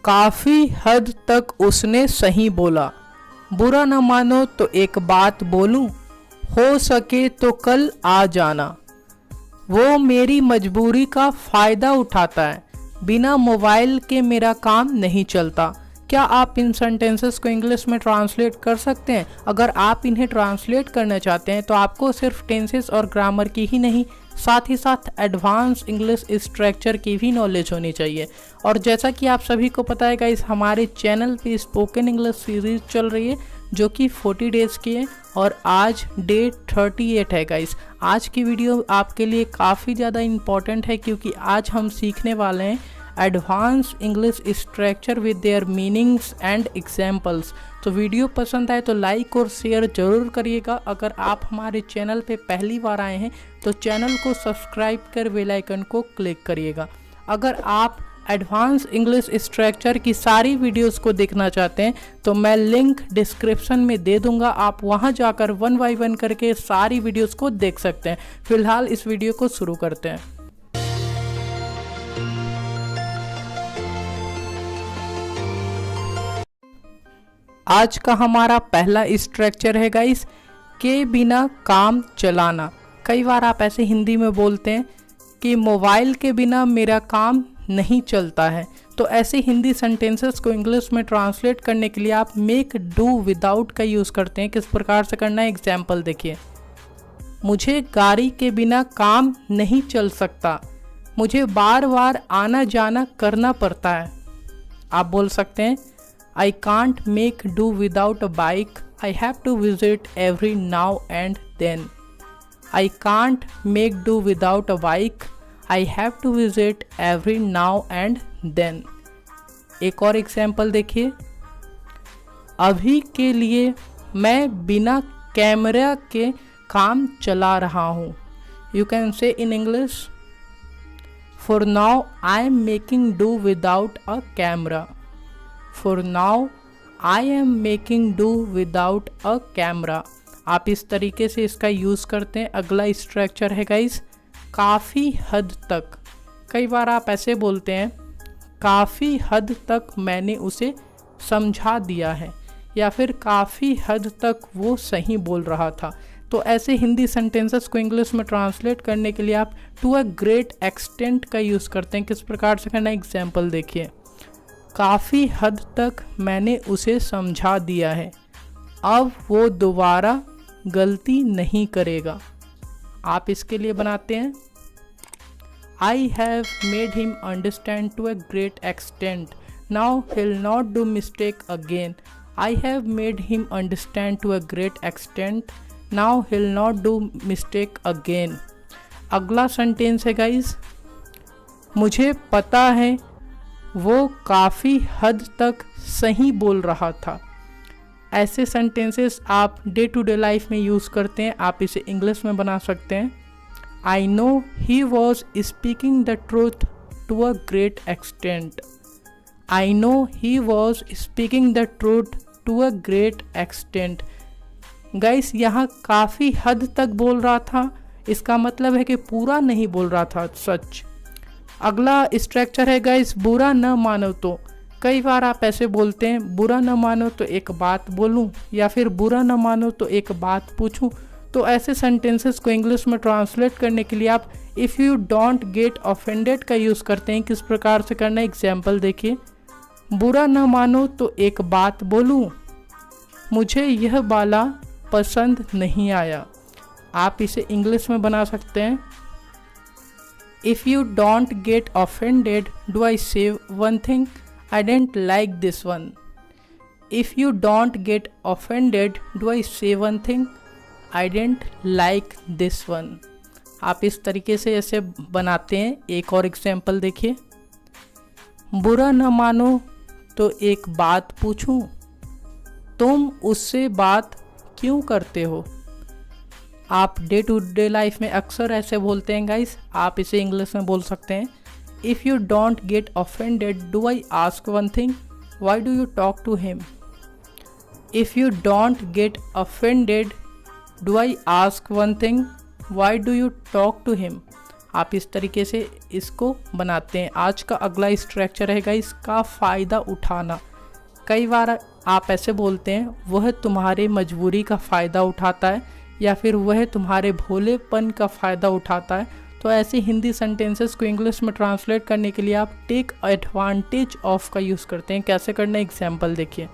काफी हद तक उसने सही बोला। बुरा न मानो तो एक बात बोलूं, हो सके तो कल आ जाना। वो मेरी मजबूरी का फ़ायदा उठाता है, बिना मोबाइल के मेरा काम नहीं चलता। क्या आप इन सेंटेंसेस को इंग्लिश में ट्रांसलेट कर सकते हैं? अगर आप इन्हें ट्रांसलेट करना चाहते हैं तो आपको सिर्फ टेंसेस और ग्रामर की ही नहीं, साथ ही साथ एडवांस इंग्लिश स्ट्रक्चर की भी नॉलेज होनी चाहिए। और जैसा कि आप सभी को पता है गाइस, हमारे चैनल पे स्पोकन इंग्लिश सीरीज चल रही है जो कि 40 डेज़ की है और आज डे 38 है गाइस। आज की वीडियो आपके लिए काफ़ी ज़्यादा इम्पॉर्टेंट है क्योंकि आज हम सीखने वाले हैं advance English structure with their meanings and examples. तो वीडियो पसंद आए तो लाइक और शेयर ज़रूर करिएगा। अगर आप हमारे चैनल पे पहली बार आए हैं तो चैनल को सब्सक्राइब कर बेल आइकन को क्लिक करिएगा। अगर आप एडवांस इंग्लिश स्ट्रक्चर की सारी वीडियोस को देखना चाहते हैं तो मैं लिंक डिस्क्रिप्शन में दे दूंगा, आप वहां जाकर 1 बाय 1 करके सारी वीडियोस को देख सकते हैं। फिलहाल इस वीडियो को शुरू करते हैं। आज का हमारा पहला स्ट्रक्चर है गाइस, के बिना काम चलाना। कई बार आप ऐसे हिंदी में बोलते हैं कि मोबाइल के बिना मेरा काम नहीं चलता है। तो ऐसे हिंदी सेंटेंसेस को इंग्लिश में ट्रांसलेट करने के लिए आप मेक डू विदाउट का यूज़ करते हैं। किस प्रकार से करना है, एग्जाम्पल देखिए। मुझे गाड़ी के बिना काम नहीं चल सकता, मुझे बार बार आना जाना करना पड़ता है। आप बोल सकते हैं I can't make do without a bike, I have to visit every now and then. I can't make do without a bike, I have to visit every now and then. एक और एग्जाम्पल देखिए। अभी के लिए मैं बिना camera के काम चला रहा हूँ। You can say in English, for now I am making do without a camera. For now I am making do without a camera. आप इस तरीके से इसका यूज़ करते हैं। अगला स्ट्रक्चर है गाइस, काफ़ी हद तक। कई बार आप ऐसे बोलते हैं, काफ़ी हद तक मैंने उसे समझा दिया है, या फिर काफ़ी हद तक वो सही बोल रहा था। तो ऐसे हिंदी सेंटेंसेस को इंग्लिश में ट्रांसलेट करने के लिए आप टू अ ग्रेट एक्सटेंट का यूज़ करते हैं। किस प्रकार से करना है, एग्जाम्पल देखिए। काफ़ी हद तक मैंने उसे समझा दिया है, अब वो दोबारा गलती नहीं करेगा। आप इसके लिए बनाते हैं, I have made him understand to a great extent, now he'll not do mistake again. I have made him understand to a great extent, now he'll not do mistake again. अगला सेंटेंस है guys, मुझे पता है वो काफ़ी हद तक सही बोल रहा था। ऐसे सेंटेंसेस आप डे टू डे लाइफ में यूज़ करते हैं। आप इसे इंग्लिश में बना सकते हैं, I know he was speaking the truth to a great extent. I know he was speaking the truth to a great extent. Guys, यहाँ काफ़ी हद तक बोल रहा था, इसका मतलब है कि पूरा नहीं बोल रहा था सच। अगला स्ट्रक्चर है गाइस, बुरा न मानो तो। कई बार आप ऐसे बोलते हैं, बुरा न मानो तो एक बात बोलूं, या फिर बुरा न मानो तो एक बात पूछूं। तो ऐसे सेंटेंसेस को इंग्लिश में ट्रांसलेट करने के लिए आप if you don't get offended का यूज़ करते हैं। किस प्रकार से करना है, एग्जाम्पल देखिए। बुरा न मानो तो एक बात बोलूं, मुझे यह वाला पसंद नहीं आया। आप इसे इंग्लिश में बना सकते हैं, If you don't get offended, do I say one thing? I didn't like this one. If you don't get offended, do I say one thing? I didn't like this one. आप इस तरीके से ऐसे बनाते हैं। एक और एग्जाम्पल देखिए। बुरा न मानो तो एक बात पूछूं, तुम उससे बात क्यों करते हो? आप डे टू डे लाइफ में अक्सर ऐसे बोलते हैं गाइस। आप इसे इंग्लिश में बोल सकते हैं, if you don't get offended do I ask one thing, why do you talk to him? If you don't get offended do I ask one thing, why do you talk to him? आप इस तरीके से इसको बनाते हैं। आज का अगला स्ट्रक्चर है गाइस इसका फ़ायदा उठाना। कई बार आप ऐसे बोलते हैं वह तुम्हारे मजबूरी का फ़ायदा उठाता है या फिर वह तुम्हारे भोलेपन का फ़ायदा उठाता है। तो ऐसे हिंदी सेंटेंसेस को इंग्लिश में ट्रांसलेट करने के लिए आप टेक एडवांटेज ऑफ का यूज़ करते हैं। कैसे करना है एग्जाम्पल देखिए।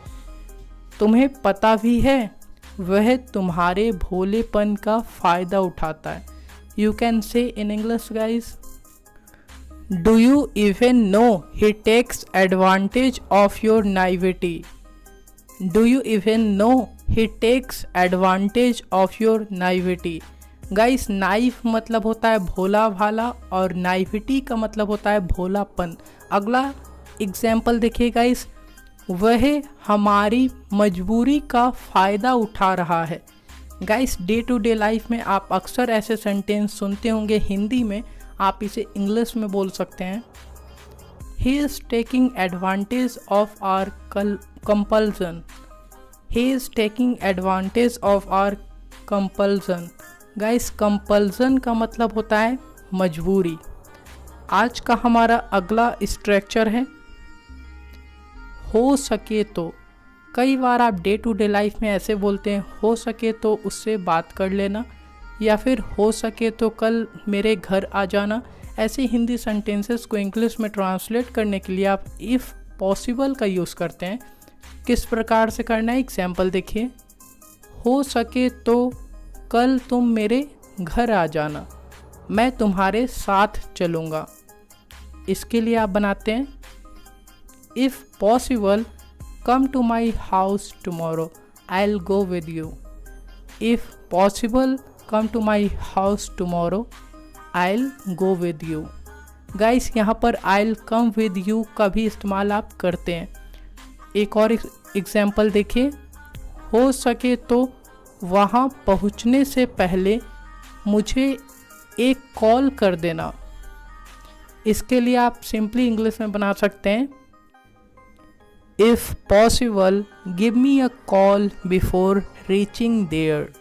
तुम्हें पता भी है वह तुम्हारे भोलेपन का फ़ायदा उठाता है। You can say in English guys, do you even know he takes advantage of your naivety. Do you even know he takes advantage of your naivety. Guys naive मतलब होता है भोला भाला और नाइविटी का मतलब होता है भोलापन। अगला एग्जाम्पल देखिए गाइस, वह हमारी मजबूरी का फ़ायदा उठा रहा है। Guys day to day life में आप अक्सर ऐसे सेंटेंस सुनते होंगे हिंदी में, आप इसे इंग्लिश में बोल सकते हैं। He is taking advantage of our compulsion. He is taking advantage of our compulsion. Guys compulsion का मतलब होता है मजबूरी। आज का हमारा अगला स्ट्रक्चर है हो सके तो। कई बार आप डे टू डे लाइफ में ऐसे बोलते हैं हो सके तो उससे बात कर लेना या फिर हो सके तो कल मेरे घर आ जाना। ऐसे हिंदी सेंटेंसेस को इंग्लिश में ट्रांसलेट करने के लिए आप इफ़ पॉसिबल का यूज़ करते हैं। किस प्रकार से करना है एग्जाम्पल देखिए। हो सके तो कल तुम मेरे घर आ जाना, मैं तुम्हारे साथ चलूँगा। इसके लिए आप बनाते हैं if possible come to my house tomorrow, I will go with you. If possible come to my house tomorrow, I will go with you. Guys यहाँ पर I will come with you का भी इस्तेमाल आप करते हैं। एक और एग्जाम्पल देखिए, हो सके तो वहाँ पहुँचने से पहले मुझे एक कॉल कर देना। इसके लिए आप सिंपली इंग्लिश में बना सकते हैं if possible give me a call before reaching there.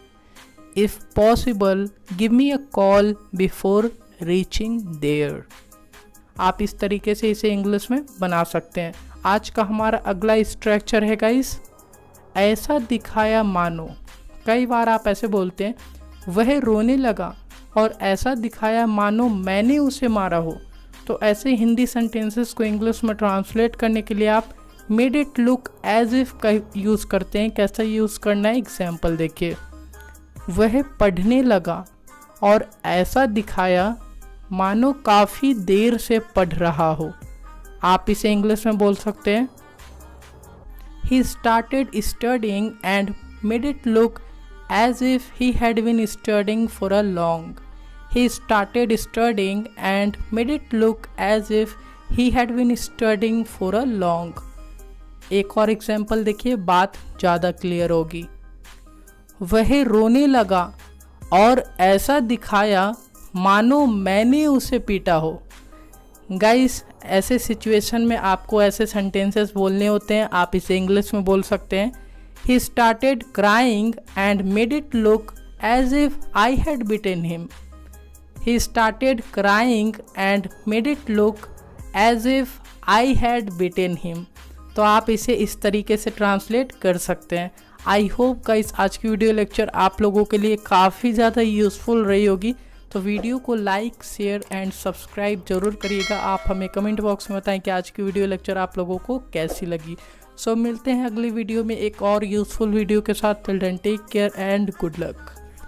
If possible give me a call before reaching there. आप इस तरीके से इसे इंग्लिश में बना सकते हैं। आज का हमारा अगला स्ट्रक्चर है गाइस ऐसा दिखाया मानो। कई बार आप ऐसे बोलते हैं वह रोने लगा और ऐसा दिखाया मानो मैंने उसे मारा हो। तो ऐसे हिंदी सेंटेंसेस को इंग्लिश में ट्रांसलेट करने के लिए आप made it look as if का यूज़ करते हैं। कैसा यूज़ करना है एग्जाम्पल देखिए। वह पढ़ने लगा और ऐसा दिखाया मानो काफ़ी देर से पढ़ रहा हो। आप इसे इंग्लिश में बोल सकते हैं he started studying and made it look as if he had been studying for a long. He started studying and made it look as if he had been studying for a long. एक और example देखिए, बात ज़्यादा clear होगी। वह रोने लगा और ऐसा दिखाया मानो मैंने उसे पीटा हो। गाइस ऐसे सिचुएशन में आपको ऐसे सेंटेंसेस बोलने होते हैं। आप इसे इंग्लिश में बोल सकते हैं He started crying and made it look as if I had beaten him. He started crying and made it look as if I had beaten him. तो आप इसे इस तरीके से ट्रांसलेट कर सकते हैं। आई होप गाइस आज की वीडियो लेक्चर आप लोगों के लिए काफ़ी ज़्यादा यूज़फुल रही होगी। तो वीडियो को लाइक शेयर एंड सब्सक्राइब जरूर करिएगा। आप हमें कमेंट बॉक्स में बताएं कि आज की वीडियो लेक्चर आप लोगों को कैसी लगी। सो मिलते हैं अगली वीडियो में एक और यूज़फुल वीडियो के साथ। Till then take care and good luck.